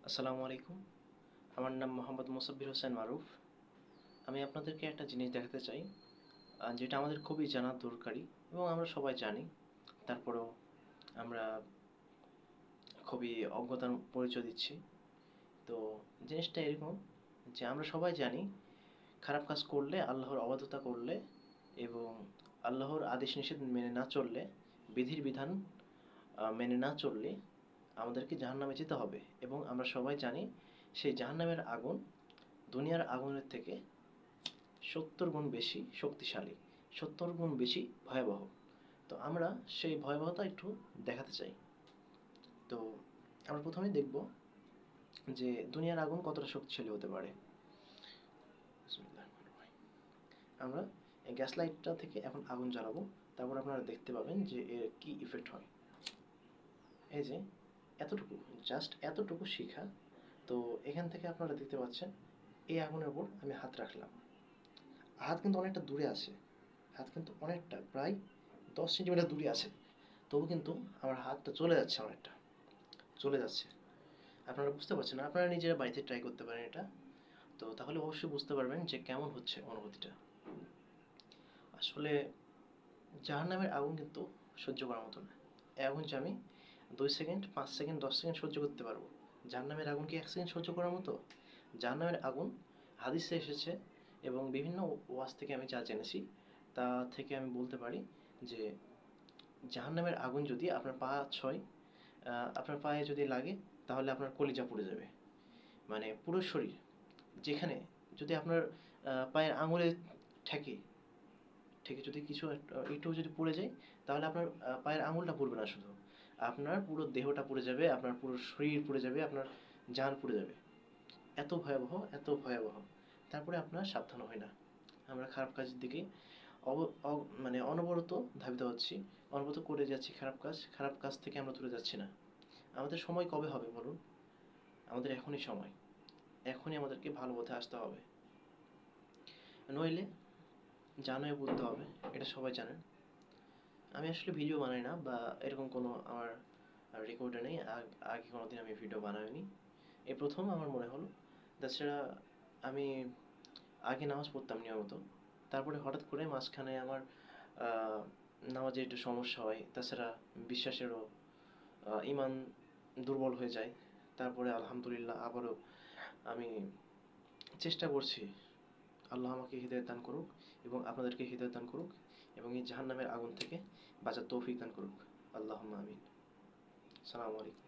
আসসালামু আলাইকুম। আমার নাম মোহাম্মদ মোসাব্বির হোসেন মারুফ। আমি আপনাদেরকে একটা জিনিস দেখাতে চাই, যেটা আমাদের খুবই জানা দরকারি এবং আমরা সবাই জানি। তারপরেও আমরা খুবই অজ্ঞতার পরিচয় দিচ্ছি। তো জিনিসটা এরকম যে আমরা সবাই জানি খারাপ কাজ করলে, আল্লাহর অবাধ্যতা করলে এবং আল্লাহর আদেশ নিষেধ মেনে না চললে, বিধির বিধান মেনে না চললে আমাদেরকে জাহান্নামে যেতে হবে এবং আমরা সবাই জানি সেই জাহান্নামের আগুন দুনিয়ার আগুনের থেকে 70 গুণ বেশি শক্তিশালী, 70 গুণ বেশি ভয়াবহ। তো আমরা সেই ভয়াবহতা একটু দেখাতে চাই। তো আমরা প্রথমেই দেখব যে দুনিয়ার আগুন কতটা শক্তিশালী হতে পারে। আমরা এই গ্যাস লাইটটা থেকে এখন আগুন জ্বালাবো, তারপর আপনারা দেখতে পাবেন যে এর কি ইফেক্ট হয়। এই যে এতটুকু, জাস্ট এতটুকু শিখা। তো এখান থেকে আপনারা দেখতে পাচ্ছেন এই আগুনের উপর আমি হাত রাখলাম। হাত কিন্তু অনেকটা দূরে আছে, হাত কিন্তু অনেকটা প্রায় 10 সেন্টিমিটার দূরে আছে, তবু কিন্তু আমার হাতটা চলে যাচ্ছে, অনেকটা চলে যাচ্ছে। আপনারা বুঝতে পারছেন? আপনারা নিজেরা বাড়িতে ট্রাই করতে পারেন এটা। তো তাহলে অবশ্যই বুঝতে পারবেন যে কেমন হচ্ছে অনুভূতিটা। আসলে জাহান্নামের আগুন কিন্তু সহ্য করার মতো না। এই আগুন যে আমি 2 সেকেন্ড, 5 সেকেন্ড, 10 সেকেন্ড সহ্য করতে পারবো, জাহান্নামের আগুন কি 1 সেকেন্ড সহ্য করার মতো? জাহান্নামের আগুন হাদিসে এসেছে এবং বিভিন্ন ওয়াজ থেকে আমি যা জেনেছি তা থেকে আমি বলতে পারি যে জাহান্নামের আগুন যদি আপনার পা ছয়, আপনার পায়ে যদি লাগে তাহলে আপনার কলিজা পুড়ে যাবে। মানে পুরো শরীর, যেখানে যদি আপনার পায়ের আঙুলে ঠেকে ঠেকে যদি কিছু একটু যদি পড়ে যায়, তাহলে আপনার পায়ের আঙুলটা পুড়বে না শুধু, আপনার পুরো দেহটা পুড়ে যাবে, আপনার পুরো শরীর পুড়ে যাবে, আপনার জান পুড়ে যাবে। এত ভয়াবহ, এত ভয়াবহ। তারপরে আপনার সাবধান হয় না, আমরা খারাপ কাজের দিকে মানে অনবরত ধাবিত হচ্ছি, অনবরত করে যাচ্ছি খারাপ কাজ, খারাপ কাজ থেকে আমরা দূরে যাচ্ছি না। আমাদের সময় কবে হবে বলুন? আমাদের এখনই সময়, এখনই আমাদেরকে ভালো পথে আসতে হবে, নইলে জানোই বুঝতে হবে। এটা সবাই জানেন। আমি আসলে ভিডিও বানাই না বা এরকম কোনো আমার রেকর্ডে নেই, আগে কোনোদিন আমি ভিডিও বানাইনি, এই প্রথম আমার মনে হলো। তাছাড়া আমি আগে নামাজ পড়তাম নিয়মিত, তারপরে হঠাৎ করে মাঝখানে আমার নামাজে একটু সমস্যা হয়, তাছাড়া বিশ্বাসেরও ইমান দুর্বল হয়ে যায়। তারপরে আলহামদুলিল্লাহ আবারও আমি চেষ্টা করছি। আল্লাহ আমাকে হৃদয়ত দান করুক এবং আপনাদেরকে হৃদয়ত দান করুক এবং এই জাহান্নামের আগুন থেকে বাঁচার তৌফিক দান করুক। আল্লাহুম্মা আমিন। সালামু আলাইকুম।